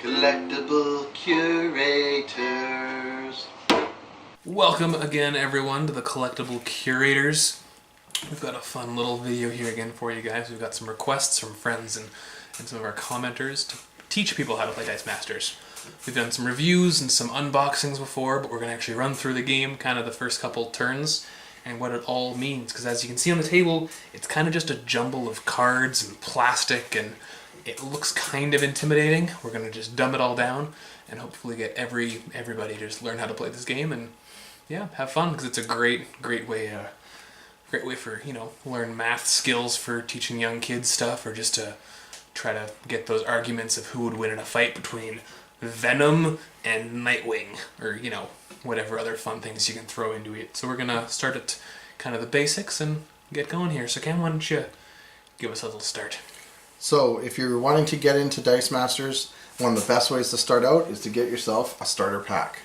Collectible Curators. Welcome again, everyone, to the Collectible Curators. We've got a fun little video here again for you guys. We've got some requests from friends and some of our commenters to teach people how to play Dicemasters. We've done some reviews and some unboxings before, but we're going to actually run through the game, kind of the first couple turns, and what it all means. Because as you can see on the table, it's kind of just a jumble of cards and plastic, and it looks kind of intimidating. We're going to just dumb it all down and hopefully get everybody to just learn how to play this game and yeah, have fun, because it's a great way for, learn math skills for teaching young kids stuff, or just to try to get those arguments of who would win in a fight between Venom and Nightwing, or, whatever other fun things you can throw into it. So we're going to start at kind of the basics and get going here. So Cam, why don't you give us a little start? So if you're wanting to get into Dicemasters, one of the best ways to start out is to get yourself a starter pack.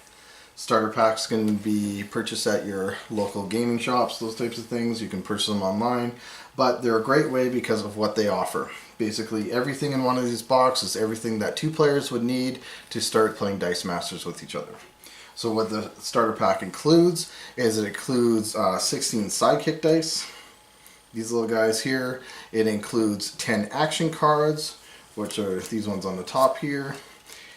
Starter packs can be purchased at your local gaming shops, those types of things. You can purchase them online, but they're a great way because of what they offer. Basically everything in one of these boxes, everything that two players would need to start playing Dicemasters with each other. So what the starter pack includes is it includes 16 sidekick dice, these little guys here. It includes 10 action cards, which are these ones on the top here.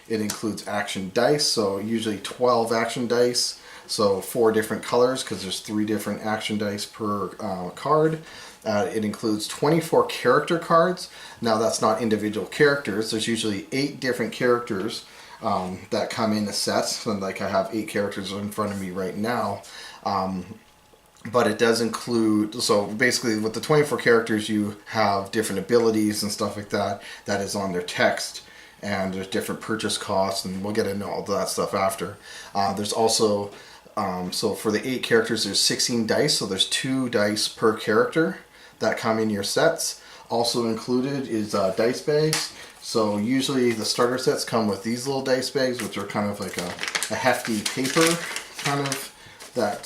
It includes action dice, so usually 12 action dice, so 4 different colors because there's 3 different action dice per card. It includes 24 character cards. Now that's not individual characters. There's usually 8 different characters that come in a set. And like I have 8 characters in front of me right now. But it does include, so basically with the 24 characters you have different abilities and stuff like that. That is on their text. And there's different purchase costs, and we'll get into all that stuff after. There's also, so for the 8 characters, there's 16 dice, so there's 2 dice per character that come in your sets. Also included is dice bags. So usually the starter sets come with these little dice bags, which are kind of like a hefty paper kind of that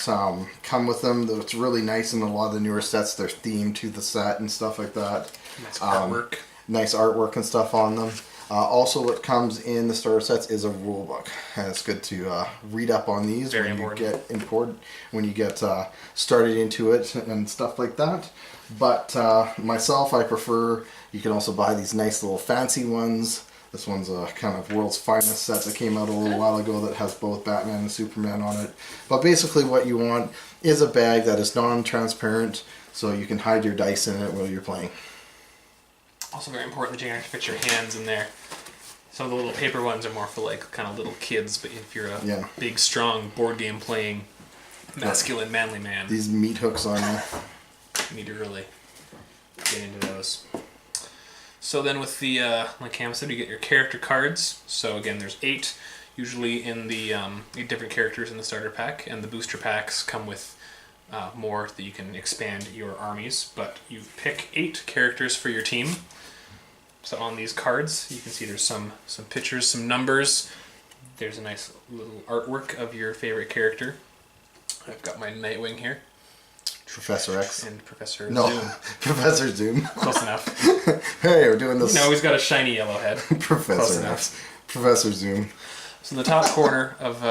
come with them. It's really nice in a lot of the newer sets. They're themed to the set and stuff like that. Nice artwork. Nice artwork and stuff on them. Also, what comes in the starter sets is a rule book, and it's good to read up on these when you get started into it and stuff like that. But myself, I prefer, you can also buy these nice little fancy ones. This one's a kind of world's finest set that came out a little while ago that has both Batman and Superman on it. But basically what you want is a bag that is non-transparent, so you can hide your dice in it while you're playing. Also very important that you can actually fit your hands in there. Some of the little paper ones are more for like kind of little kids, but if you're a big, strong board game playing, masculine, manly man, these meat hooks on you need to really get into those. So then with the, like Cam said, you get your character cards. So again, there's 8 usually in the 8 different characters in the starter pack, and the booster packs come with more that you can expand your armies. But you pick 8 characters for your team. So on these cards, you can see there's some pictures, some numbers. There's a nice little artwork of your favorite character. I've got my Nightwing here. Professor X. And Professor No, Zoom. Professor Zoom. Close enough. Hey, we're doing this. No, he's got a shiny yellow head. Professor X. Professor Zoom. So in the top corner of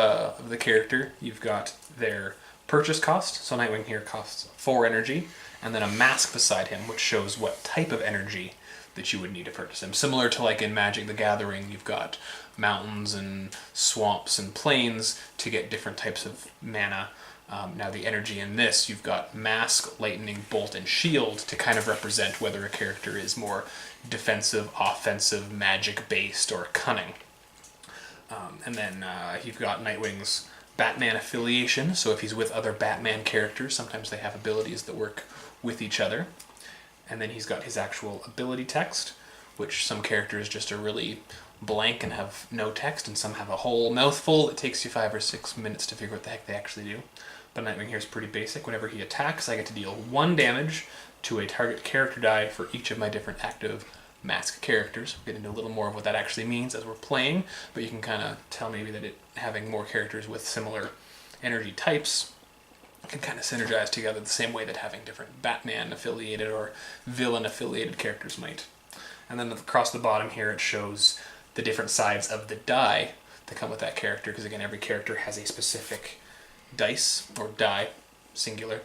the character, you've got their purchase cost. So Nightwing here costs 4 energy, and then a mask beside him, which shows what type of energy that you would need to purchase him. Similar to like in Magic the Gathering, you've got mountains and swamps and plains to get different types of mana. Now the energy in this, you've got Mask, Lightning, Bolt, and Shield to kind of represent whether a character is more defensive, offensive, magic-based, or cunning. And then you've got Nightwing's Batman affiliation, so if he's with other Batman characters, sometimes they have abilities that work with each other. And then he's got his actual ability text, which some characters just are really blank and have no text, and some have a whole mouthful that takes you 5 or 6 minutes to figure out what the heck they actually do. But Nightwing here is pretty basic. Whenever he attacks, I get to deal 1 damage to a target character die for each of my different active mask characters. We'll get into a little more of what that actually means as we're playing, but you can kind of tell maybe that it having more characters with similar energy types can kind of synergize together the same way that having different Batman affiliated or villain affiliated characters might. And then across the bottom here it shows the different sides of the die that come with that character, because again, every character has a specific dice or die, singular.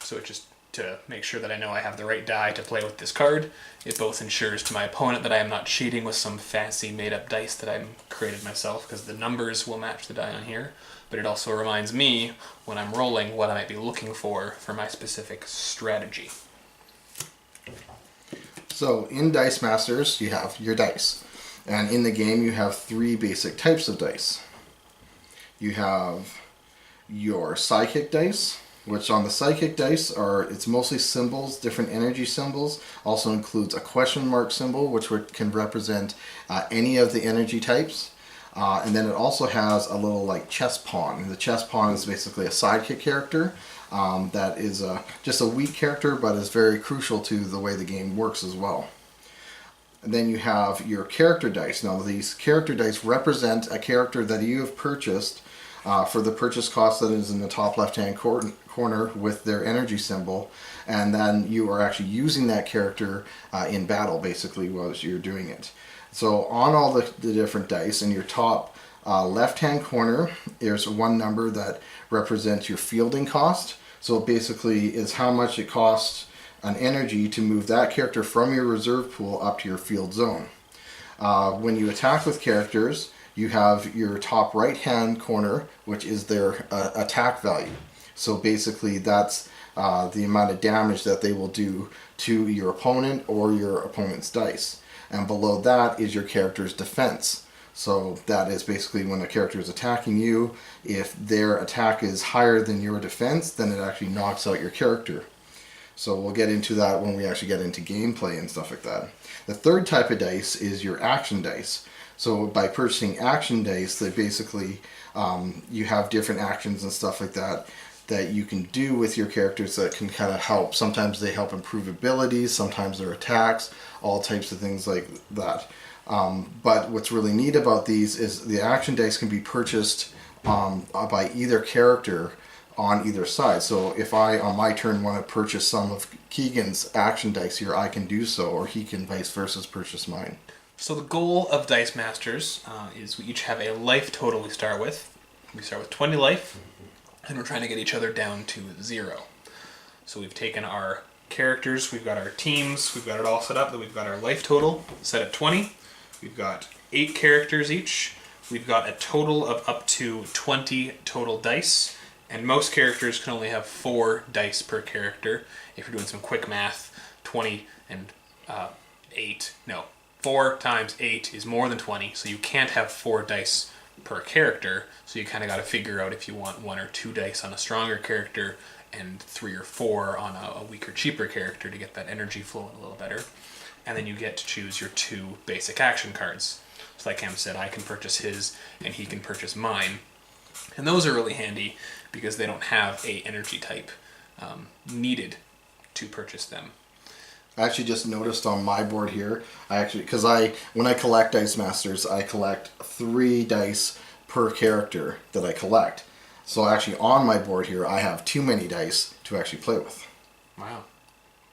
So it just to make sure that I know I have the right die to play with this card. It both ensures to my opponent that I am not cheating with some fancy made-up dice that I've created myself, because the numbers will match the die on here, but it also reminds me when I'm rolling what I might be looking for my specific strategy. So in Dicemasters, you have your dice. And in the game, you have 3 basic types of dice. You have your psychic dice, which on the psychic dice it's mostly symbols, different energy symbols. Also includes a question mark symbol, which can represent any of the energy types. And then it also has a little like chess pawn. The chess pawn is basically a sidekick character that is just a weak character, but is very crucial to the way the game works as well. And then you have your character dice. Now these character dice represent a character that you have purchased for the purchase cost that is in the top left-hand corner with their energy symbol, and then you are actually using that character in battle basically while you're doing it. So on all the different dice in your top left-hand corner, there's one number that represents your fielding cost. So it basically is how much it costs an energy to move that character from your reserve pool up to your field zone. When you attack with characters, you have your top right-hand corner, which is their attack value. So basically that's the amount of damage that they will do to your opponent or your opponent's dice. And below that is your character's defense. So that is basically when a character is attacking you, if their attack is higher than your defense, then it actually knocks out your character. So we'll get into that when we actually get into gameplay and stuff like that. The third type of dice is your action dice. So by purchasing action dice, they basically, you have different actions and stuff like that that you can do with your characters that can kind of help. Sometimes they help improve abilities, sometimes their attacks, all types of things like that. But what's really neat about these is the action dice can be purchased by either character on either side. So if I, on my turn, want to purchase some of Keegan's action dice here, I can do so, or he can vice versa purchase mine. So the goal of Dicemasters is we each have a life total we start with. We start with 20 life, and we're trying to get each other down to 0. So we've taken our characters, we've got our teams, we've got it all set up, that we've got our life total set at 20. We've got 8 characters each. We've got a total of up to 20 total dice, and most characters can only have 4 dice per character. If you're doing some quick math, 20 and 4 times 8 is more than 20, so you can't have 4 dice per character, so you kind of got to figure out if you want 1 or 2 dice on a stronger character and 3 or 4 on a weaker, cheaper character to get that energy flowing a little better. And then you get to choose your 2 basic action cards. So like Cam said, I can purchase his and he can purchase mine. And those are really handy because they don't have a energy type needed to purchase them. I actually just noticed on my board here, when I collect Dicemasters, I collect 3 dice per character that I collect. So actually on my board here, I have too many dice to actually play with. Wow.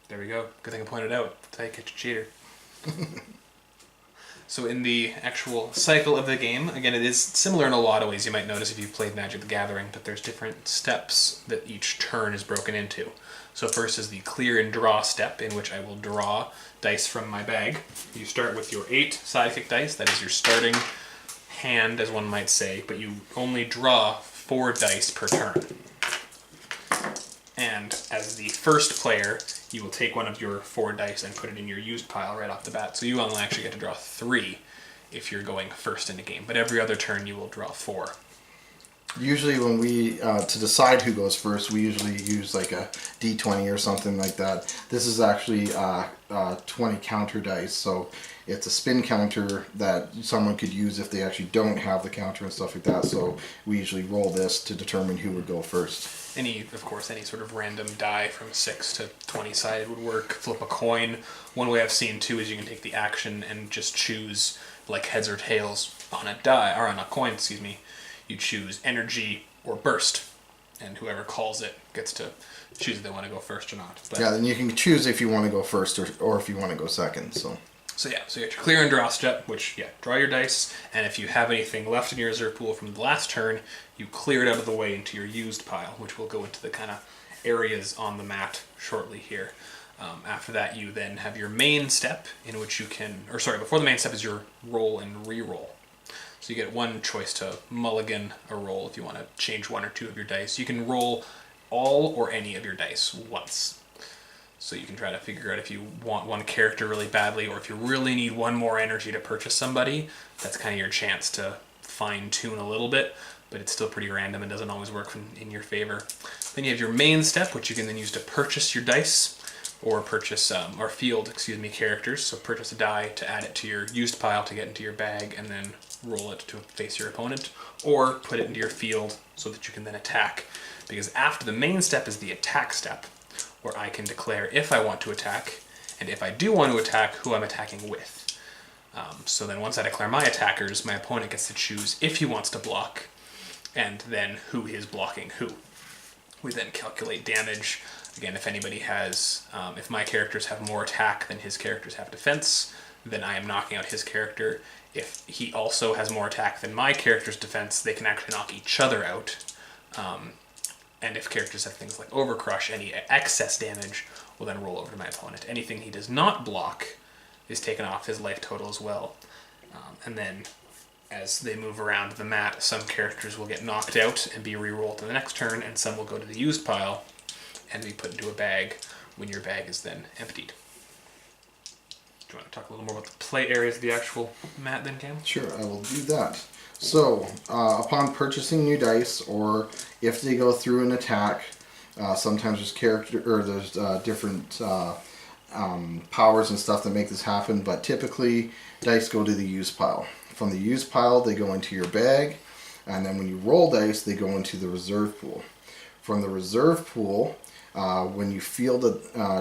There we go. Good thing I pointed out. That's how you catch a cheater. So in the actual cycle of the game, again, it is similar in a lot of ways. You might notice if you've played Magic the Gathering, but there's different steps that each turn is broken into. So first is the clear and draw step, in which I will draw dice from my bag. You start with your 8 sidekick dice. That is your starting hand, as one might say, but you only draw 4 dice per turn. And as the first player, you will take one of your 4 dice and put it in your used pile right off the bat. So you only actually get to draw 3 if you're going first in the game. But every other turn you will draw 4. Usually when we, to decide who goes first, we usually use like a D20 or something like that. This is actually 20 counter dice, so it's a spin counter that someone could use if they actually don't have the counter and stuff like that. So we usually roll this to determine who would go first. Of course, any sort of random die from 6 to 20 sided would work. Flip a coin. One way I've seen too is you can take the action and just choose like heads or tails on a die, or on a coin, excuse me. You choose energy or burst, and whoever calls it gets to choose if they want to go first or not. But yeah, then you can choose if you want to go first or if you want to go second. So So yeah, so you got your clear and draw step, which, yeah, draw your dice, and if you have anything left in your reserve pool from the last turn, you clear it out of the way into your used pile, which will go into the kind of areas on the mat shortly here. After that, you then have your main step, in which you can, or sorry, before the main step is your roll and re-roll. So you get one choice to mulligan a roll if you want to change one or two of your dice. You can roll all or any of your dice once. So you can try to figure out if you want one character really badly, or if you really need one more energy to purchase somebody. That's kind of your chance to fine-tune a little bit, but it's still pretty random and doesn't always work in your favor. Then you have your main step, which you can then use to purchase your dice, or purchase, or field, characters. So purchase a die to add it to your used pile to get into your bag, and then roll it to face your opponent, or put it into your field so that you can then attack. Because after the main step is the attack step, where I can declare if I want to attack, and if I do want to attack, who I'm attacking with. So then once I declare my attackers, my opponent gets to choose if he wants to block, and then who is blocking who. We then calculate damage. Again, if anybody has, if my characters have more attack than his characters have defense, then I am knocking out his character. If he also has more attack than my character's defense, they can actually knock each other out. And if characters have things like Overcrush, any excess damage will then roll over to my opponent. Anything he does not block is taken off his life total as well. And then as they move around the mat, some characters will get knocked out and be re-rolled to the next turn, and some will go to the used pile and be put into a bag when your bag is then emptied. Do you want to talk a little more about the play areas of the actual mat then, Cam? Sure, I will do that. So, upon purchasing new dice, or if they go through an attack, sometimes there's different powers and stuff that make this happen, but typically dice go to the used pile. From the used pile, they go into your bag, and then when you roll dice, they go into the reserve pool. From the reserve pool, when you field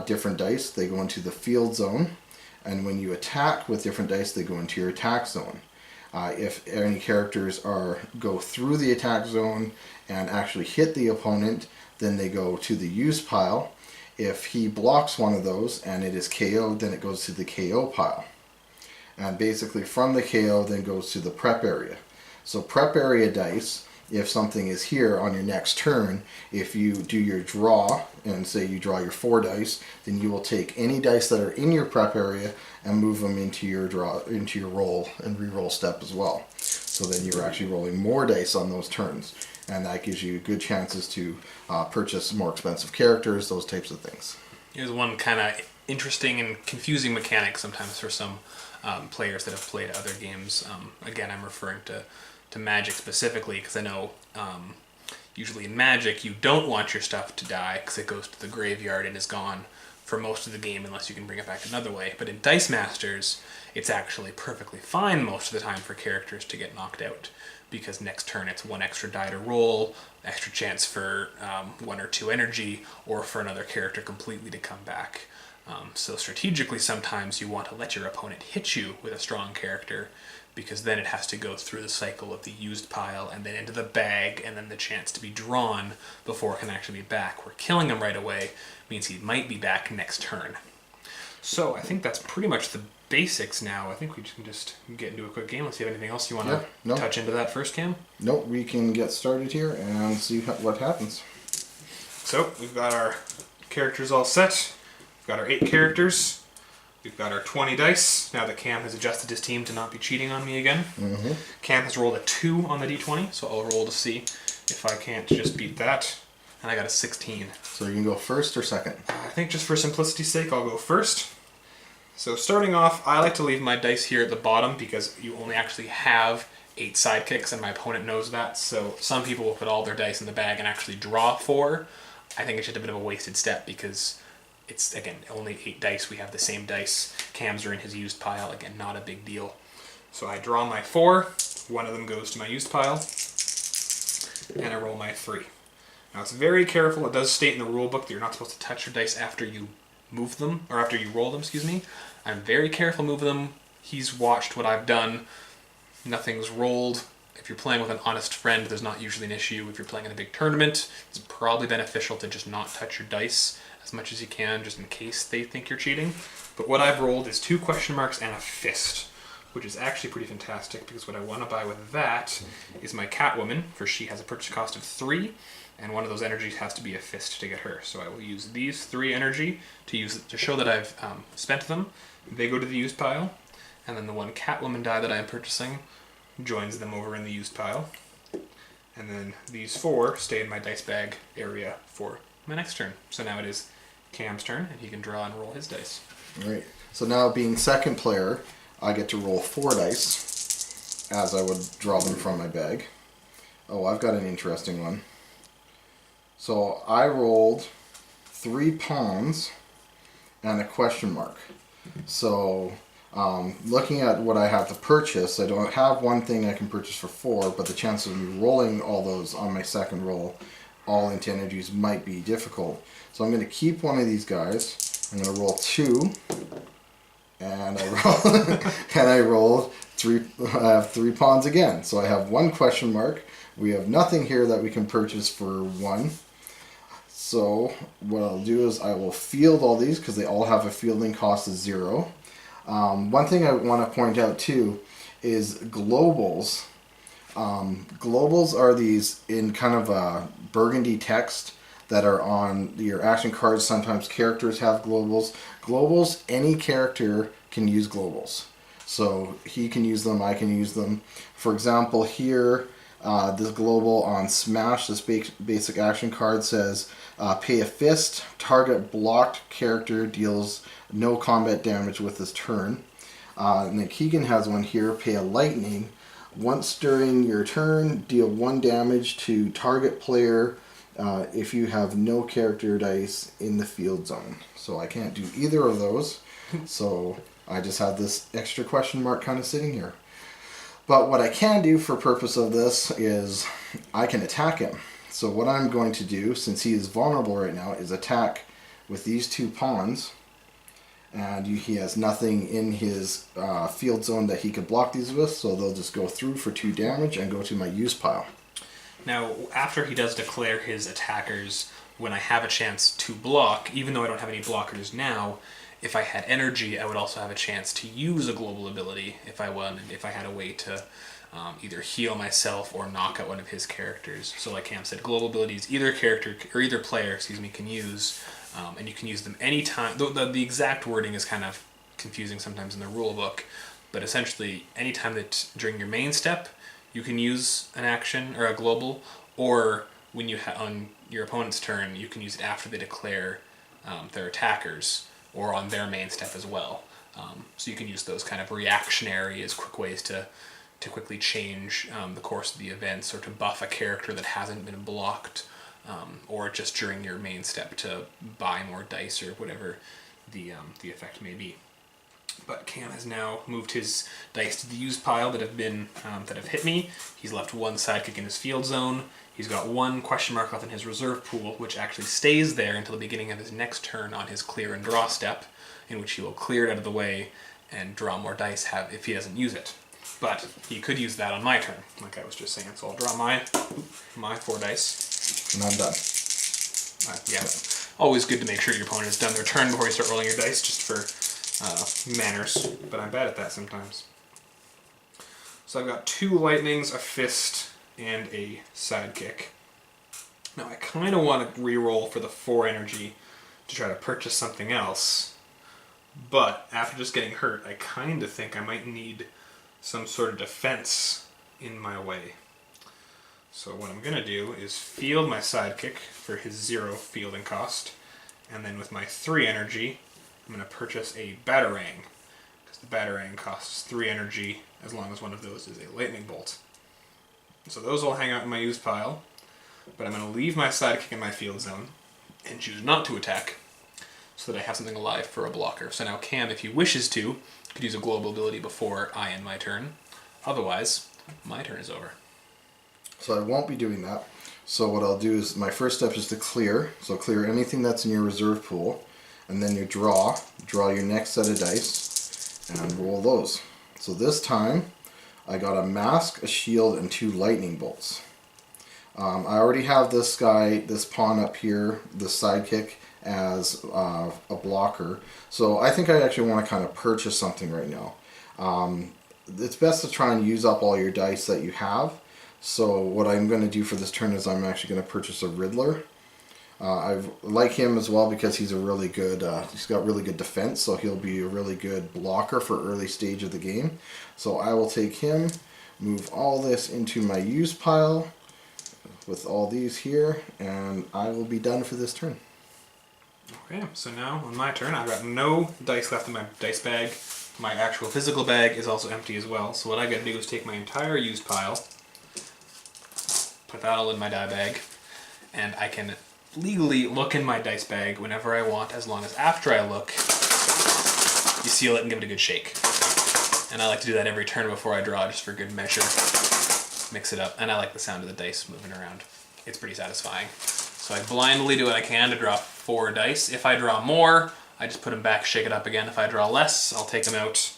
different dice, they go into the field zone, and when you attack with different dice, they go into your attack zone. If any characters go through the attack zone and actually hit the opponent, then they go to the used pile. If he blocks one of those and it is KO'd, then it goes to the KO pile. And basically from the KO then goes to the prep area. So prep area dice, if something is here on your next turn, if you do your draw, and say you draw your 4 dice, then you will take any dice that are in your prep area and move them into your roll and re-roll step as well. So then you're actually rolling more dice on those turns, and that gives you good chances to purchase more expensive characters, those types of things. Here's one kind of interesting and confusing mechanic sometimes for some players that have played other games. Again, I'm referring to Magic specifically, because I know usually in Magic you don't want your stuff to die because it goes to the graveyard and is gone for most of the game unless you can bring it back another way. But in Dicemasters, it's actually perfectly fine most of the time for characters to get knocked out, because next turn it's 1 extra die to roll, extra chance for 1 or 2 energy, or for another character completely to come back. So strategically sometimes you want to let your opponent hit you with a strong character, because then it has to go through the cycle of the used pile and then into the bag and then the chance to be drawn before it can actually be back. Where killing him right away means he might be back next turn. So I think that's pretty much the basics now. I think we can just get into a quick game. Let's see if anything else you want to touch into that first, Cam? Nope, we can get started here and see what happens. So we've got our characters all set. We've got our 8 characters. We've got our 20 dice. Now that Cam has adjusted his team to not be cheating on me again. Mm-hmm. Cam has rolled a 2 on the d20, so I'll roll to see if I can't just beat that. And I got a 16. So you can go first or second? I think just for simplicity's sake, I'll go first. So starting off, I like to leave my dice here at the bottom because you only actually have 8 sidekicks, and my opponent knows that. So some people will put all their dice in the bag and actually draw 4. I think it's just a bit of a wasted step because it's, again, only 8 dice. We have the same dice. Cam's are in his used pile. Again, not a big deal. So I draw my 4. One of them goes to my used pile. And I roll my 3. Now it's very careful. It does state in the rule book that you're not supposed to touch your dice after you move them, or after you roll them, excuse me. I'm very careful moving them. He's watched what I've done. Nothing's rolled. If you're playing with an honest friend, there's not usually an issue. If you're playing in a big tournament, it's probably beneficial to just not touch your dice as much as you can, just in case they think you're cheating. But what I've rolled is 2 question marks and a fist, which is actually pretty fantastic because what I want to buy with that is my Catwoman, for she has a purchase cost of 3, and one of those energies has to be a fist to get her. So I will use these 3 energy to show that I've spent them. They go to the used pile, and then the one Catwoman die that I'm purchasing joins them over in the used pile. And then these 4 stay in my dice bag area for my next turn. So now it is Cam's turn, and he can draw and roll his dice. All right. So now being second player, I get to roll 4 dice as I would draw them from my bag. Oh, I've got an interesting one. So I rolled 3 pawns and a question mark. So looking at what I have to purchase, I don't have one thing I can purchase for 4, but the chances of me rolling all those on my second roll all into energies might be difficult. So I'm going to keep one of these guys. I'm going to roll 2. And I rolled 3. I have 3 pawns again. So I have 1 question mark. We have nothing here that we can purchase for 1. So what I'll do is I will field all these because they all have a fielding cost of 0. One thing I want to point out too is globals. Globals are these in kind of a burgundy text that are on your action cards. Sometimes characters have globals. Globals, any character can use globals. So he can use them, I can use them. For example, here, this global on Smash, this basic action card says, pay a fist, target blocked character deals no combat damage with this turn. And then Keegan has one here, pay a lightning. Once during your turn, deal 1 damage to target player if you have no character dice in the field zone. So I can't do either of those. So I just have this extra question mark kind of sitting here. But what I can do for purpose of this is I can attack him. So what I'm going to do, since he is vulnerable right now, is attack with these 2 pawns. And he has nothing in his field zone that he could block these with, so they'll just go through for 2 damage and go to my use pile. Now, after he does declare his attackers, when I have a chance to block, even though I don't have any blockers now, if I had energy, I would also have a chance to use a global ability if I had a way to either heal myself or knock out one of his characters. So like Cam said, global abilities either character or either player, can use, and you can use them anytime. The exact wording is kind of confusing sometimes in the rule book, but essentially anytime that during your main step you can use an action or a global, or when you on your opponent's turn you can use it after they declare their attackers, or on their main step as well. So you can use those kind of reactionary as quick ways to quickly change the course of the events, or to buff a character that hasn't been blocked, or just during your main step to buy more dice or whatever the effect may be. But Cam has now moved his dice to the used pile that have hit me. He's left 1 sidekick in his field zone. He's got 1 question mark left in his reserve pool, which actually stays there until the beginning of his next turn on his clear and draw step, in which he will clear it out of the way and draw more dice if he doesn't use it. But he could use that on my turn, like I was just saying. So I'll draw my 4 dice. And I'm done. Yeah. Always good to make sure your opponent has done their turn before you start rolling your dice, just for manners. But I'm bad at that sometimes. So I've got 2 lightnings, a fist, and a sidekick. Now I kind of want to re-roll for the 4 energy to try to purchase something else. But after just getting hurt, I kind of think I might need some sort of defense in my way. So what I'm going to do is field my sidekick for his 0 fielding cost, and then with my 3 energy, I'm going to purchase a batarang, because the batarang costs 3 energy as long as one of those is a lightning bolt. So those will hang out in my used pile, but I'm going to leave my sidekick in my field zone and choose not to attack, so that I have something alive for a blocker. So now Cam, if he wishes to, could use a global ability before I end my turn. Otherwise, my turn is over. So I won't be doing that. So what I'll do is, my first step is to clear. So clear anything that's in your reserve pool. And then you draw your next set of dice, and roll those. So this time, I got a mask, a shield, and 2 lightning bolts. I already have this guy, this pawn up here, this sidekick, as a blocker. So I think I actually want to kind of purchase something right now. It's best to try and use up all your dice that you have. So what I'm going to do for this turn is I'm actually going to purchase a Riddler. I like him as well because he's a really good, he's got really good defense, so he'll be a really good blocker for early stage of the game. So I will take him, move all this into my use pile with all these here, and I will be done for this turn. Okay, so now on my turn, I've got no dice left in my dice bag. My actual physical bag is also empty as well, so what I gotta do is take my entire used pile, put that all in my die bag, and I can legally look in my dice bag whenever I want, as long as after I look, you seal it and give it a good shake. And I like to do that every turn before I draw, just for good measure. Mix it up, and I like the sound of the dice moving around. It's pretty satisfying. So I blindly do what I can to draw 4 dice. If I draw more, I just put them back, shake it up again. If I draw less, I'll take them out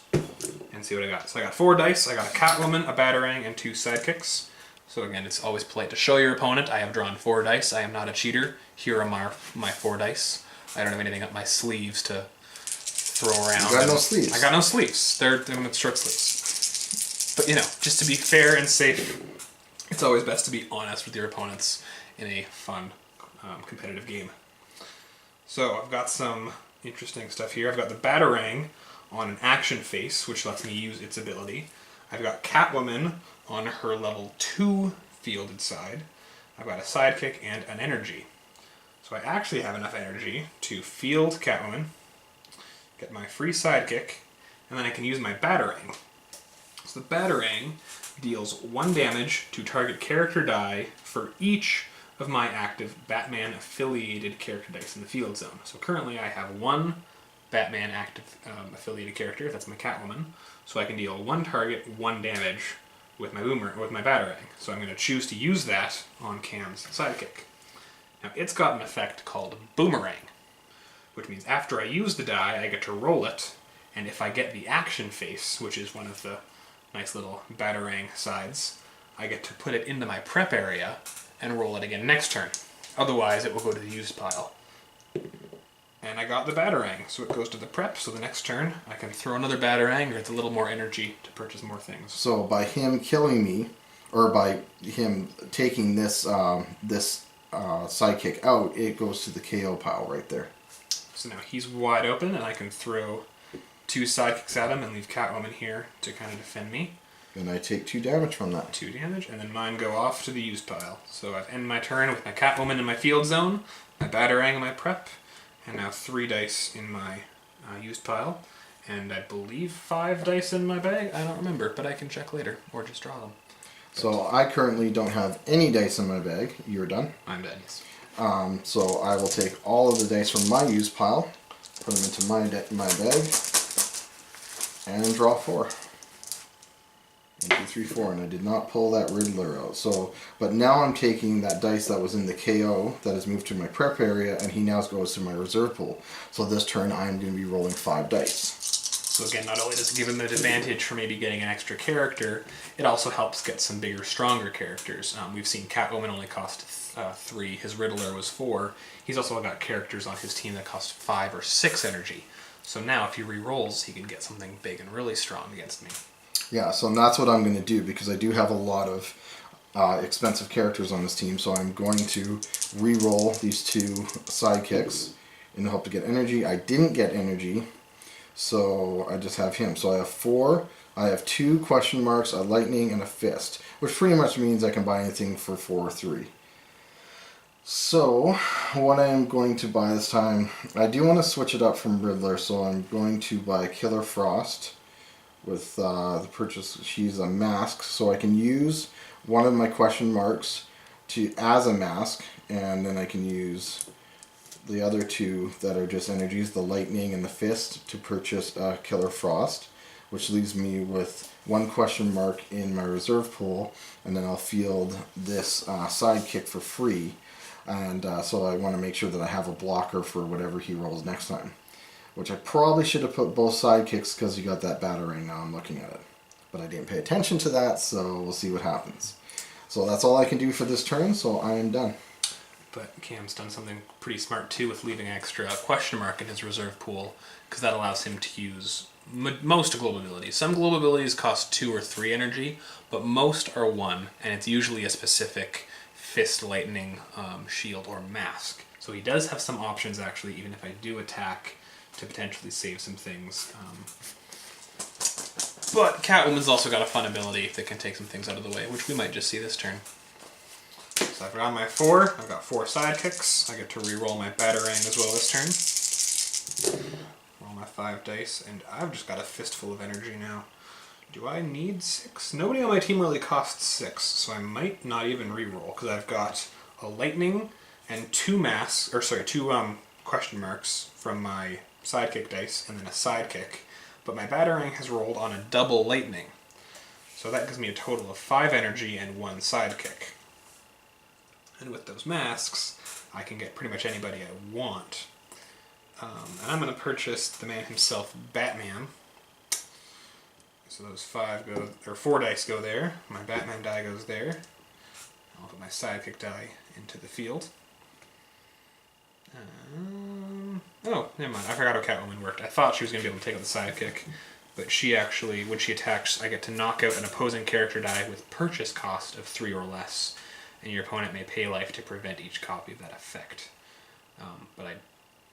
and see what I got. So I got 4 dice. I got a Catwoman, a Batarang, and 2 sidekicks. So again, it's always polite to show your opponent. I have drawn 4 dice. I am not a cheater. Here are my 4 dice. I don't have anything up my sleeves to throw around. You got no sleeves. I got no sleeves. They're with short sleeves. But you know, just to be fair and safe, it's always best to be honest with your opponents in a fun, competitive game. So I've got some interesting stuff here. I've got the Batarang on an action face, which lets me use its ability. I've got Catwoman on her level 2 fielded side. I've got a sidekick and an energy. So I actually have enough energy to field Catwoman, get my free sidekick, and then I can use my Batarang. So the Batarang deals 1 damage to target character die for each of my active Batman affiliated character dice in the field zone. So currently I have 1 Batman active affiliated character, that's my Catwoman. So I can deal 1 target, 1 damage with my Batarang. So I'm going to choose to use that on Cam's sidekick. Now it's got an effect called Boomerang, which means after I use the die, I get to roll it, and if I get the action face, which is one of the nice little Batarang sides, I get to put it into my prep area and roll it again next turn. Otherwise, it will go to the used pile. And I got the Batarang, so it goes to the prep, so the next turn I can throw another Batarang, or it's a little more energy to purchase more things. So by him killing me, or by him taking this sidekick out, it goes to the KO pile right there. So now he's wide open, and I can throw 2 sidekicks at him and leave Catwoman here to kind of defend me. And I take 2 damage from that. 2 damage, and then mine go off to the used pile. So I've ended my turn with my Catwoman in my field zone, my Batarang in my prep, and now 3 dice in my used pile, and I believe 5 dice in my bag. I don't remember, but I can check later, or just draw them. So I currently don't have any dice in my bag. You're done? I'm done, yes. So I will take all of the dice from my used pile, put them into my bag, and draw 4. 1, 2, 3, 4, and I did not pull that Riddler out. So, but now I'm taking that dice that was in the KO that is moved to my prep area, and he now goes to my reserve pool. So this turn I'm going to be rolling 5 dice. So again, not only does it give him an advantage for maybe getting an extra character, it also helps get some bigger, stronger characters. We've seen Catwoman only cost 3, his Riddler was 4. He's also got characters on his team that cost 5 or 6 energy. So now if he re-rolls, he can get something big and really strong against me. Yeah, so that's what I'm going to do, because I do have a lot of expensive characters on this team, so I'm going to re-roll these 2 sidekicks in the hope to get energy. I didn't get energy, so I just have him. So I have 4, I have 2 question marks, a lightning, and a fist, which pretty much means I can buy anything for 4 or 3. So, what I am going to buy this time, I do want to switch it up from Riddler, so I'm going to buy Killer Frost. With the purchase, she's a mask, so I can use one of my question marks as a mask, and then I can use the other 2 that are just energies, the lightning and the fist, to purchase Killer Frost, which leaves me with 1 question mark in my reserve pool, and then I'll field this sidekick for free, and so I want to make sure that I have a blocker for whatever he rolls next time. Which I probably should have put both sidekicks, because you got that Batarang now I'm looking at it. But I didn't pay attention to that, so we'll see what happens. So that's all I can do for this turn, so I am done. But Cam's done something pretty smart too with leaving extra question mark in his reserve pool, because that allows him to use most global abilities. Some global abilities cost 2 or 3 energy, but most are 1, and it's usually a specific fist, lightning, shield, or mask. So he does have some options actually, even if I do attack, to potentially save some things. But Catwoman's also got a fun ability that can take some things out of the way, which we might just see this turn. So I've got my 4. I've got 4 sidekicks. I get to re-roll my Batarang as well this turn. Roll my 5 dice, and I've just got a fistful of energy now. Do I need 6? Nobody on my team really costs 6, so I might not even re-roll, because I've got a lightning and 2 question marks from my sidekick dice, and then a sidekick. But my Batarang has rolled on a double lightning. So that gives me a total of 5 energy and 1 sidekick. And with those masks, I can get pretty much anybody I want. And I'm going to purchase the man himself, Batman. So those 4 dice go there. My Batman die goes there. I'll put my sidekick die into the field. Oh, never mind. I forgot how Catwoman worked. I thought she was going to be able to take out the sidekick, but she actually, when she attacks, I get to knock out an opposing character die with purchase cost of 3 or less, and your opponent may pay life to prevent each copy of that effect. But I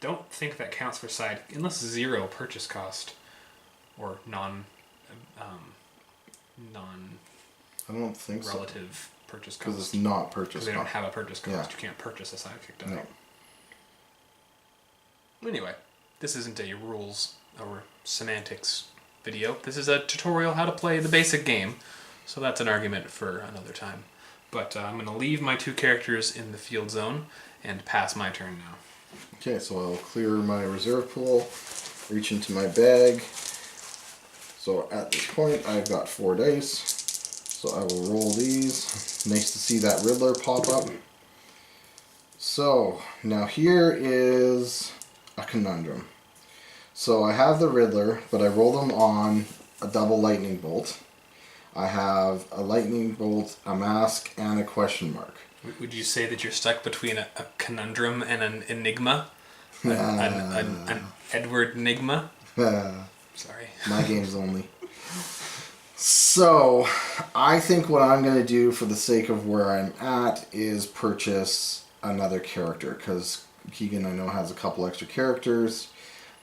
don't think that counts for side, unless 0 purchase cost, or I don't think so. relative purchase cost. Because it's not purchase Because cost. they don't have a purchase cost. Yeah. You can't purchase a sidekick die. No. Anyway, this isn't a rules or semantics video. This is a tutorial how to play the basic game. So that's an argument for another time. But I'm going to leave my 2 characters in the field zone and pass my turn now. Okay, so I'll clear my reserve pool, reach into my bag. So at this point, I've got 4 dice. So I will roll these. Nice to see that Riddler pop up. So now here is a conundrum. So I have the Riddler, but I roll them on a double lightning bolt. I have a lightning bolt, a mask, and a question mark. Would you say that you're stuck between a conundrum and an enigma? An Edward enigma? Sorry. My games only. So, I think what I'm going to do for the sake of where I'm at is purchase another character, because Keegan I know has a couple extra characters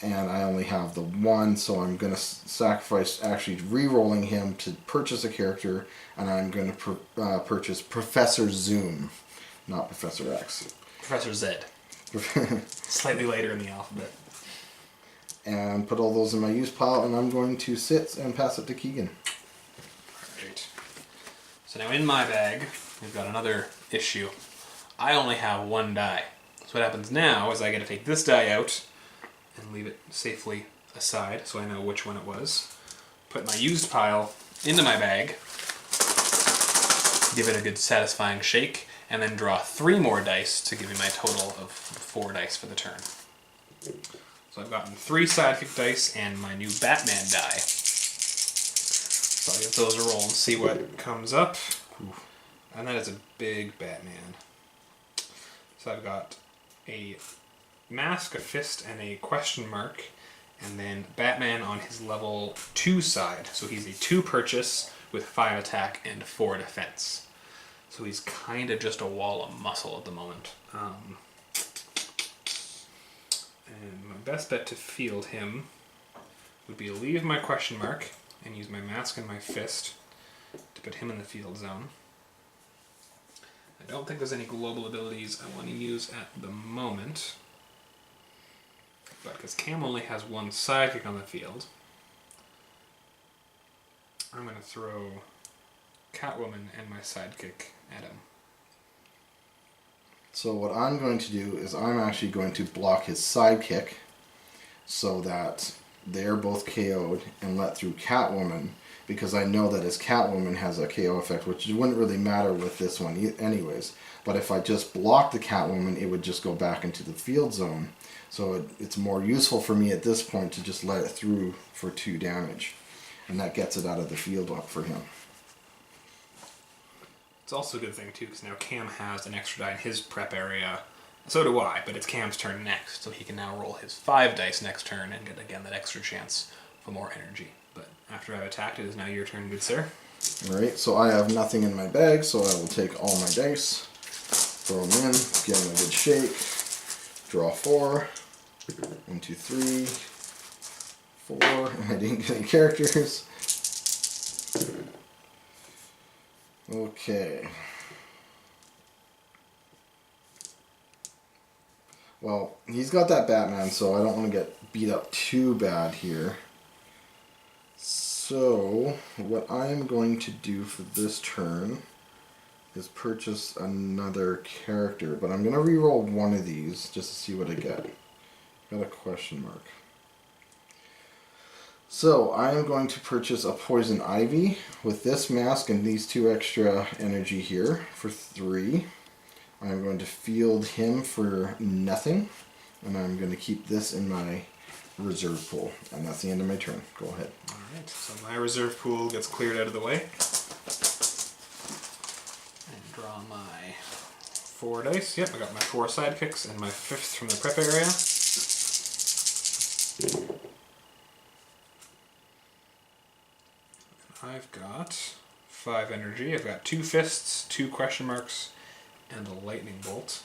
and I only have the 1, so I'm going to sacrifice actually re-rolling him to purchase a character, and I'm going to purchase Professor Zoom, not Professor X. Professor Z. Slightly later in the alphabet. And put all those in my use pile, and I'm going to sit and pass it to Keegan. Alright. So now in my bag, we've got another issue. I only have 1 die. So what happens now is I get to take this die out and leave it safely aside so I know which one it was. Put my used pile into my bag, give it a good satisfying shake, and then draw 3 more dice to give me my total of 4 dice for the turn. So I've gotten 3 sidekick dice and my new Batman die. So I'll give those a roll and see what comes up. And that is a big Batman. So I've got a mask, a fist, and a question mark, and then Batman on his level 2 side. So he's a 2 purchase with 5 attack and 4 defense. So he's kind of just a wall of muscle at the moment. And my best bet to field him would be to leave my question mark and use my mask and my fist to put him in the field zone. I don't think there's any global abilities I want to use at the moment. But because Cam only has 1 sidekick on the field, I'm going to throw Catwoman and my sidekick at him. So what I'm going to do is I'm actually going to block his sidekick so that they're both KO'd and let through Catwoman, because I know that his Catwoman has a KO effect, which wouldn't really matter with this one anyways. But if I just block the Catwoman, it would just go back into the field zone. So it's more useful for me at this point to just let it through for 2 damage. And that gets it out of the field for him. It's also a good thing too, because now Cam has an extra die in his prep area. So do I, but it's Cam's turn next, so he can now roll his 5 dice next turn and get again that extra chance for more energy. But after I've attacked, it is now your turn, good sir. Alright, so I have nothing in my bag, so I will take all my dice, throw them in, give them a good shake, draw 4, 1, 2, 3, 4, and I didn't get any characters. Okay. Well, he's got that Batman, so I don't want to get beat up too bad here. So, what I am going to do for this turn is purchase another character, but I'm going to re-roll one of these just to see what I get. Got a question mark. So, I am going to purchase a Poison Ivy with this mask and these 2 extra energy here for 3. I'm going to field him for nothing, and I'm going to keep this in my reserve pool, and that's the end of my turn. Go ahead. Alright, so my reserve pool gets cleared out of the way. And draw my 4 dice. Yep, I got my 4 sidekicks and my 5th from the prep area. I've got 5 energy. I've got 2 fists, 2 question marks, and a lightning bolt.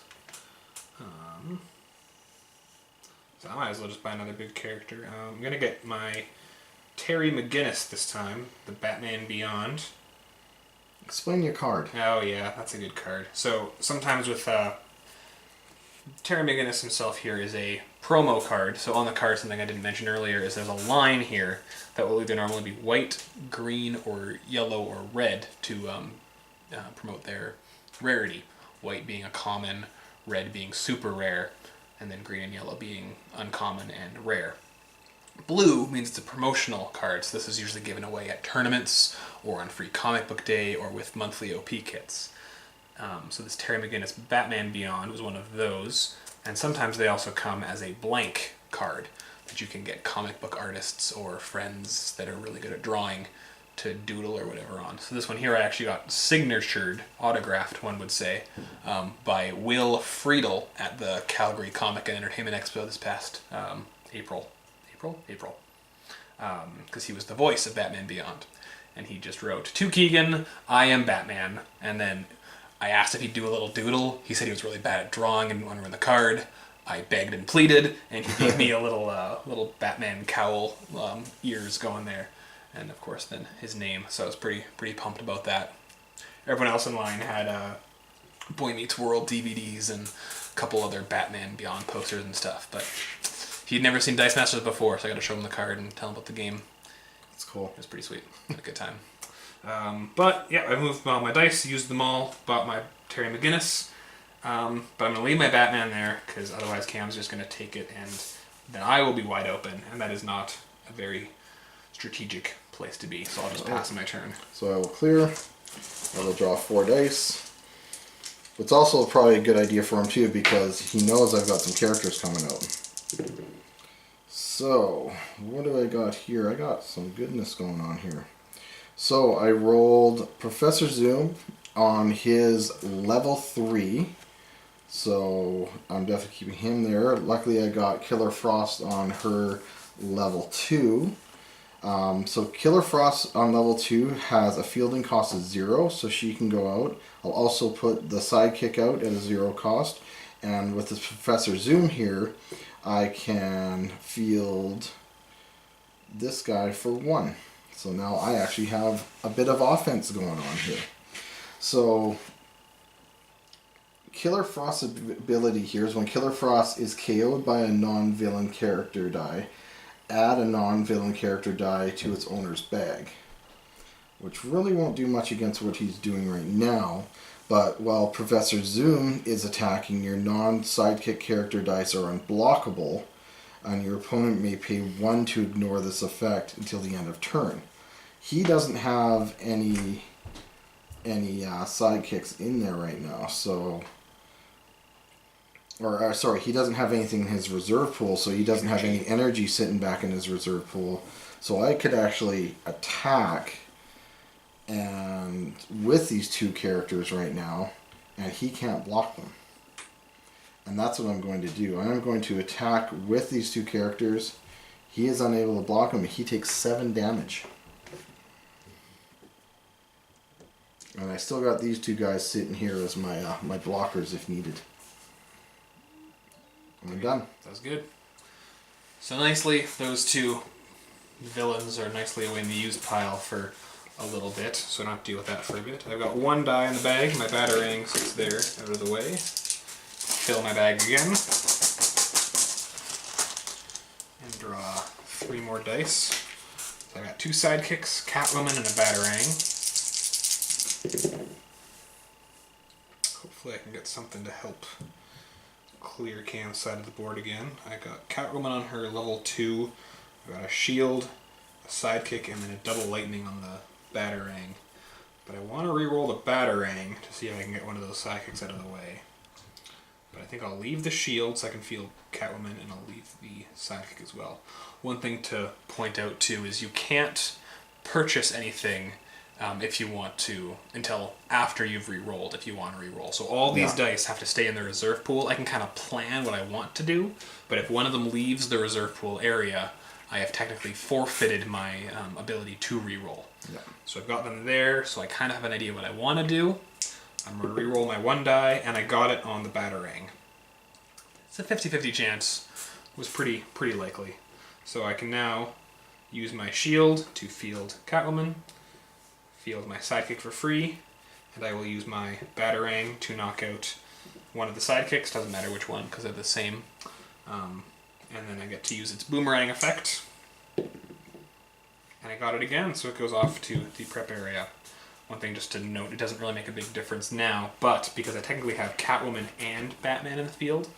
So I might as well just buy another big character. I'm going to get my Terry McGinnis this time, the Batman Beyond. Explain your card. Oh yeah, that's a good card. So sometimes with Terry McGinnis himself here is a promo card. So on the card, something I didn't mention earlier is there's a line here that will either normally be white, green, or yellow, or red to promote their rarity. White being a common, red being super rare, and then green and yellow being uncommon and rare. Blue means it's a promotional card, so this is usually given away at tournaments or on free comic book day or with monthly OP kits. So this Terry McGinnis Batman Beyond was one of those, and sometimes they also come as a blank card that you can get comic book artists or friends that are really good at drawing to doodle or whatever on. So this one here I actually got signatured, autographed one would say, by Will Friedel at the Calgary Comic and Entertainment Expo this past April, because he was the voice of Batman Beyond. And he just wrote, "To Keegan, I am Batman." And then I asked if he'd do a little doodle. He said he was really bad at drawing and wanted to run the card. I begged and pleaded, and he gave me a little Batman cowl ears going there. And of course then his name, so I was pretty pumped about that. Everyone else in line had Boy Meets World DVDs and a couple other Batman Beyond posters and stuff, but he'd never seen Dicemasters before, so I got to show him the card and tell him about the game. That's cool. It was pretty sweet. Had a good time. But yeah, I moved all my dice, used them all, bought my Terry McGinnis, but I'm going to leave my Batman there, because otherwise Cam's just going to take it, and then I will be wide open, and that is not a very strategic place to be, so I'll just pass my turn. So I will clear. I will draw 4 dice. It's also probably a good idea for him too, because he knows I've got some characters coming out. So, what do I got here? I got some goodness going on here. So I rolled Professor Zoom on his level 3. So I'm definitely keeping him there. Luckily I got Killer Frost on her level 2. So Killer Frost on level 2 has a fielding cost of 0, so she can go out. I'll also put the sidekick out at a 0 cost. And with this Professor Zoom here, I can field this guy for 1. So now I actually have a bit of offense going on here. So Killer Frost's ability here is when Killer Frost is KO'd by a non-villain character die, add a non-villain character die to its owner's bag. Which really won't do much against what he's doing right now. But while Professor Zoom is attacking, your non-sidekick character dice are unblockable, and your opponent may pay 1 to ignore this effect until the end of turn. He doesn't have any sidekicks in there right now, so... Or, sorry, he doesn't have anything in his reserve pool, so he doesn't have any energy sitting back in his reserve pool. So I could actually attack and with these two characters right now, and he can't block them. And that's what I'm going to do. I'm going to attack with these two characters. He is unable to block them. He takes 7 damage. And I still got these two guys sitting here as my blockers if needed. And I'm done. That's good. So nicely, those two villains are nicely away in the used pile for a little bit, so I don't have to deal with that for a bit. I've got 1 die in the bag. My batarang sits there out of the way. Fill my bag again. And draw 3 more dice. So I got 2 sidekicks, Catwoman, and a batarang. Hopefully I can get something to help clear Cam's side of the board again. I got Catwoman on her level 2. I got a shield, a sidekick, and then a double lightning on the batarang. But I want to re-roll the batarang to see if I can get one of those sidekicks out of the way. But I think I'll leave the shield so I can feel Catwoman, and I'll leave the sidekick as well. One thing to point out too is you can't purchase anything if you want to until after you've re-rolled, if you want to re-roll. So all these dice have to stay in the reserve pool. I can kind of plan what I want to do, but if one of them leaves the reserve pool area, I have technically forfeited my ability to re-roll. Yeah. So I've got them there, so I kind of have an idea what I want to do. I'm going to re-roll my 1 die, and I got it on the batarang. It's a 50-50 chance. It was pretty likely. So I can now use my shield to field Catwoman, field my sidekick for free, and I will use my batarang to knock out one of the sidekicks. Doesn't matter which one, because they're the same. And then I get to use its boomerang effect. And I got it again, so it goes off to the prep area. One thing just to note, it doesn't really make a big difference now, but because I technically have Catwoman and Batman in the field,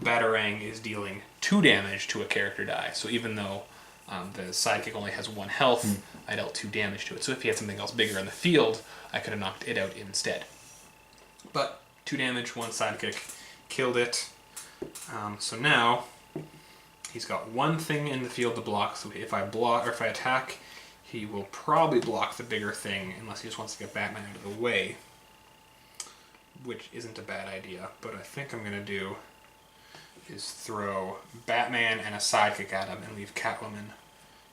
Batarang is dealing 2 damage to a character die. So even though the sidekick only has 1 health, I dealt 2 damage to it. So if he had something else bigger in the field, I could have knocked it out instead. But 2 damage, 1 sidekick, killed it. So now he's got 1 thing in the field to block. So if I block or if I attack, he will probably block the bigger thing unless he just wants to get Batman out of the way, which isn't a bad idea. But I think I'm going to do is throw Batman and a sidekick at him and leave Catwoman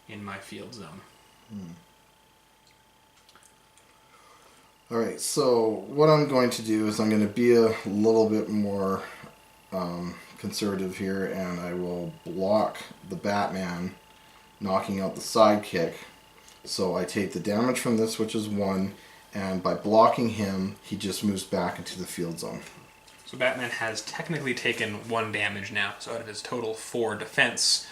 in my field zone. Alright, so what I'm going to do is I'm going to be a little bit more conservative here, and I will block the Batman, knocking out the sidekick. So I take the damage from this, which is 1, and by blocking him, he just moves back into the field zone. So Batman has technically taken 1 damage now, so out of his total 4 defense,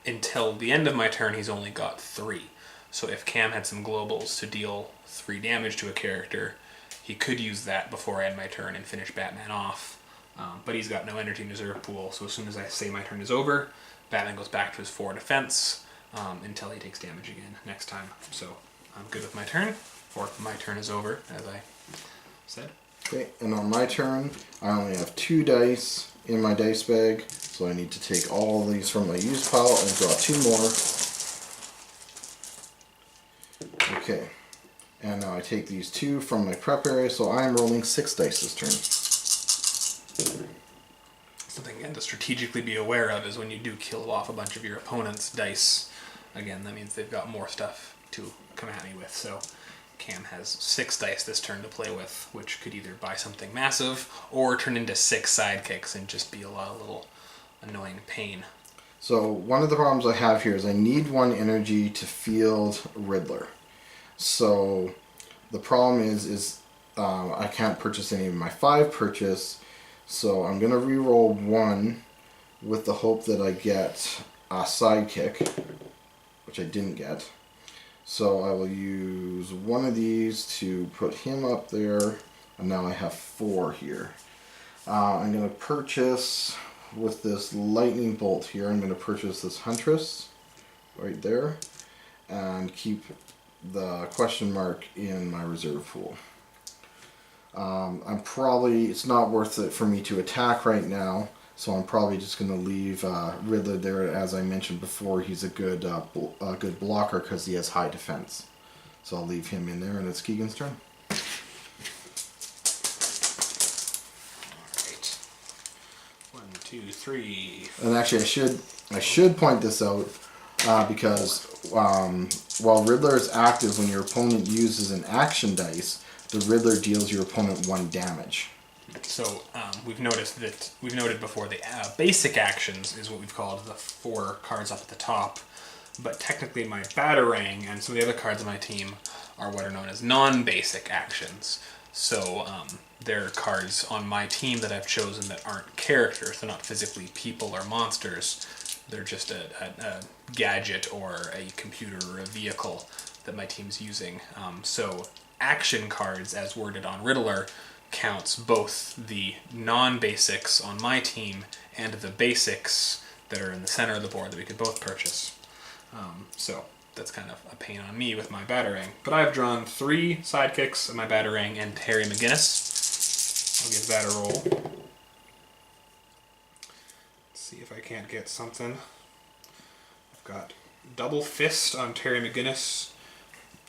until the end of my turn, he's only got 3. So if Cam had some globals to deal 3 damage to a character, he could use that before I end my turn and finish Batman off. But he's got no energy in reserve pool, so as soon as I say my turn is over, Batman goes back to his 4 defense until he takes damage again next time. So I'm good with my turn, or my turn is over, as I said. Okay, and on my turn, I only have 2 dice in my dice bag, so I need to take all of these from my used pile and draw 2 more. Okay, and now I take these 2 from my prep area, so I'm rolling 6 dice this turn. Something again to strategically be aware of is when you do kill off a bunch of your opponent's dice, again, that means they've got more stuff to come at me with, so Cam has 6 dice this turn to play with, which could either buy something massive or turn into 6 sidekicks and just be a lot of little annoying pain. So one of the problems I have here is I need 1 energy to field Riddler. So the problem is I can't purchase any of my 5 purchase, so I'm going to re-roll 1 with the hope that I get a sidekick, which I didn't get. So I will use 1 of these to put him up there, and now I have 4 here. I'm going to purchase with this lightning bolt here, I'm going to purchase this Huntress right there, and keep the question mark in my reserve pool. It's not worth it for me to attack right now, so I'm probably just going to leave Riddler there. As I mentioned before, he's a good blocker because he has high defense. So I'll leave him in there, and it's Keegan's turn. Alright. 1, 2, 3. And actually, I should point this out because while Riddler is active, when your opponent uses an action dice, the Riddler deals your opponent 1 damage. So we've noted before the basic actions is what we've called the 4 cards up at the top, but technically my Batarang and some of the other cards on my team are what are known as non-basic actions. So they're cards on my team that I've chosen that aren't characters. They're not physically people or monsters. They're just a gadget or a computer or a vehicle that my team's using. So action cards, as worded on Riddler, counts both the non-basics on my team and the basics that are in the center of the board that we could both purchase. So that's kind of a pain on me with my Batarang. But I've drawn 3 sidekicks of my Batarang and Terry McGinnis. I'll give that a roll. Let's see if I can't get something. I've got double fist on Terry McGinnis,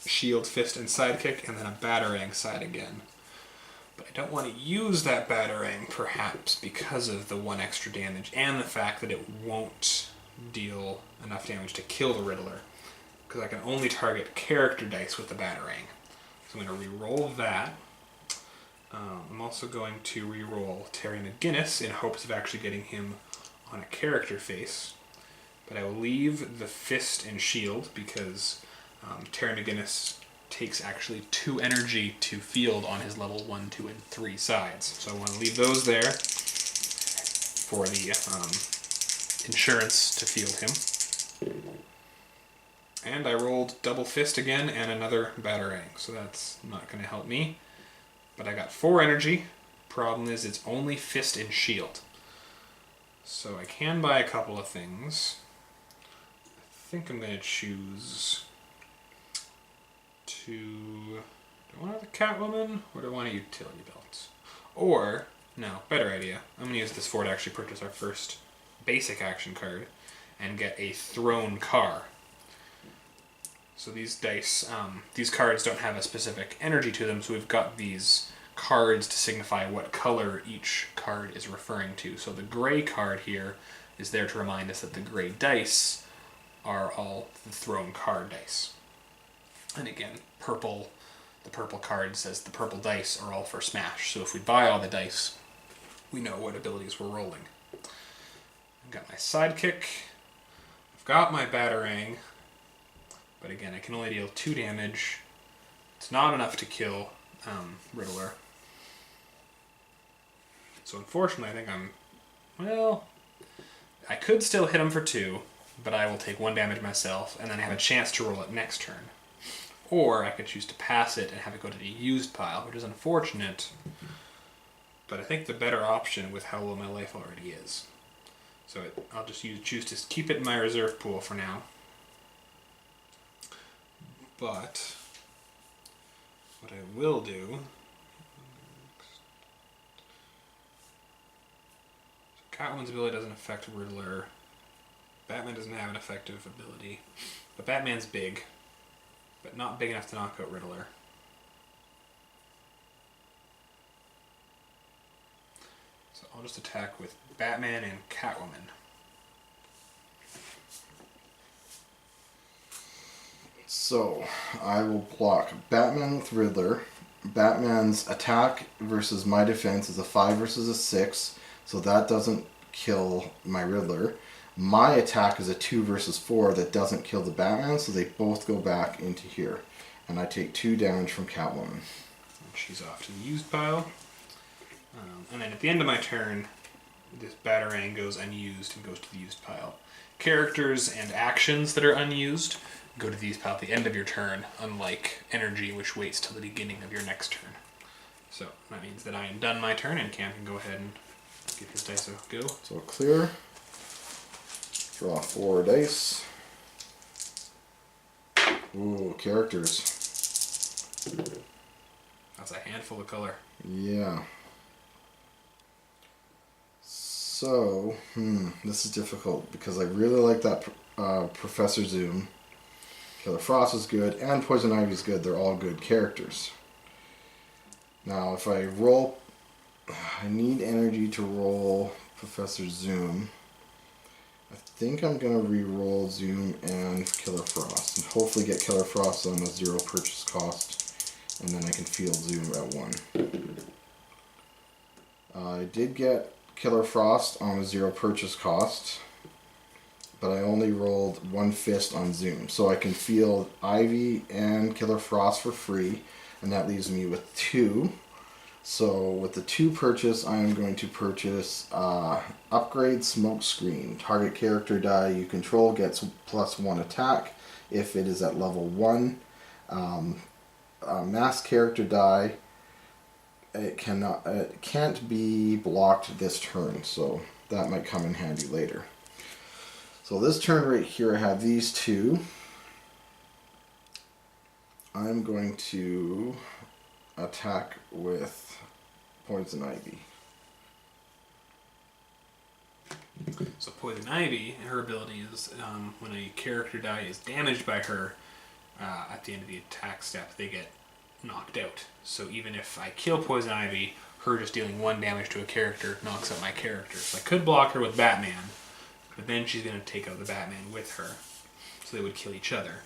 shield, fist, and sidekick, and then a Batarang side again. But I don't want to use that Batarang, perhaps, because of the 1 extra damage and the fact that it won't deal enough damage to kill the Riddler. Because I can only target character dice with the Batarang. So I'm going to re-roll that. I'm also going to re-roll Terry McGinnis in hopes of actually getting him on a character face. But I will leave the fist and shield because Terry McGinnis takes actually 2 energy to field on his level 1, 2, and 3 sides. So I want to leave those there for the insurance to field him. And I rolled double fist again and another Batarang, so that's not going to help me. But I got 4 energy. Problem is it's only fist and shield. So I can buy a couple of things. I think I'm going to choose do I want the Catwoman, or do I want a utility belt? Or, no, better idea. I'm going to use this 4 to actually purchase our first basic action card and get a thrown car. So these dice, these cards don't have a specific energy to them, so we've got these cards to signify what color each card is referring to. So the gray card here is there to remind us that the gray dice are all the thrown card dice. And again, the purple card says the purple dice are all for smash. So if we buy all the dice, we know what abilities we're rolling. I've got my sidekick. I've got my Batarang. But again, I can only deal 2 damage. It's not enough to kill Riddler. So unfortunately, I think I could still hit him for 2, but I will take 1 damage myself, and then I have a chance to roll it next turn. Or I could choose to pass it and have it go to the used pile, which is unfortunate, but I think the better option with how low my life already is. So I'll just choose to keep it in my reserve pool for now. But what I will do, Catwoman's ability doesn't affect Riddler. Batman doesn't have an effective ability, but Batman's big, but not big enough to knock out Riddler. So I'll just attack with Batman and Catwoman. So I will block Batman with Riddler. Batman's attack versus my defense is a 5 versus a 6, so that doesn't kill my Riddler. My attack is a 2 versus 4 that doesn't kill the Batman, so they both go back into here. And I take 2 damage from Catwoman. And she's off to the used pile. And then at the end of my turn, this Batarang goes unused and goes to the used pile. Characters and actions that are unused go to the used pile at the end of your turn, unlike energy, which waits till the beginning of your next turn. So that means that I am done my turn, and Cam can go ahead and give his dice a go. So clear. Draw 4 dice. Ooh, characters. That's a handful of color. Yeah. So, this is difficult because I really like that Professor Zoom. Killer Frost is good, and Poison Ivy is good. They're all good characters. Now, if I roll, I need energy to roll Professor Zoom. I think I'm going to re-roll Zoom and Killer Frost, and hopefully get Killer Frost on a 0 purchase cost, and then I can field Zoom at 1. I did get Killer Frost on a 0 purchase cost, but I only rolled 1 fist on Zoom, so I can field Ivy and Killer Frost for free, and that leaves me with 2. So with the 2 purchase, I am going to purchase Upgrade Smoke Screen. Target character die you control gets +1 attack if it is at level 1. Mask character die, it can't be blocked this turn, so that might come in handy later. So this turn right here, I have these 2. I'm going to attack with Poison Ivy. So Poison Ivy, her ability is when a character die is damaged by her, at the end of the attack step, they get knocked out. So even if I kill Poison Ivy, her just dealing 1 damage to a character knocks out my character. So I could block her with Batman, but then she's going to take out the Batman with her. So they would kill each other.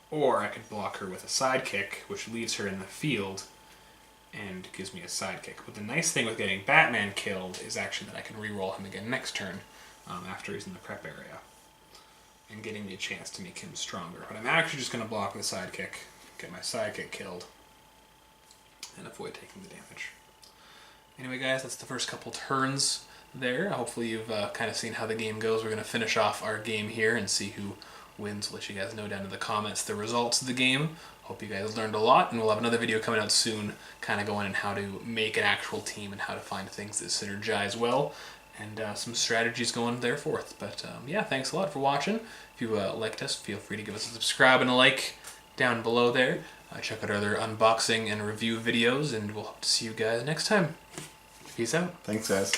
Or I could block her with a sidekick, which leaves her in the field and gives me a sidekick. But the nice thing with getting Batman killed is actually that I can re-roll him again next turn after he's in the prep area, and getting me a chance to make him stronger. But I'm actually just going to block with a sidekick, get my sidekick killed, and avoid taking the damage. Anyway guys, that's the first couple turns there. Hopefully you've kind of seen how the game goes. We're going to finish off our game here and see who wins. We'll let you guys know down in the comments the results of the game. Hope you guys learned a lot, and we'll have another video coming out soon kind of going on how to make an actual team and how to find things that synergize well, and some strategies going there forth. But yeah, thanks a lot for watching. If you liked us, feel free to give us a subscribe and a like down below there. Check out our other unboxing and review videos, and we'll hope to see you guys next time. Peace out. Thanks, guys.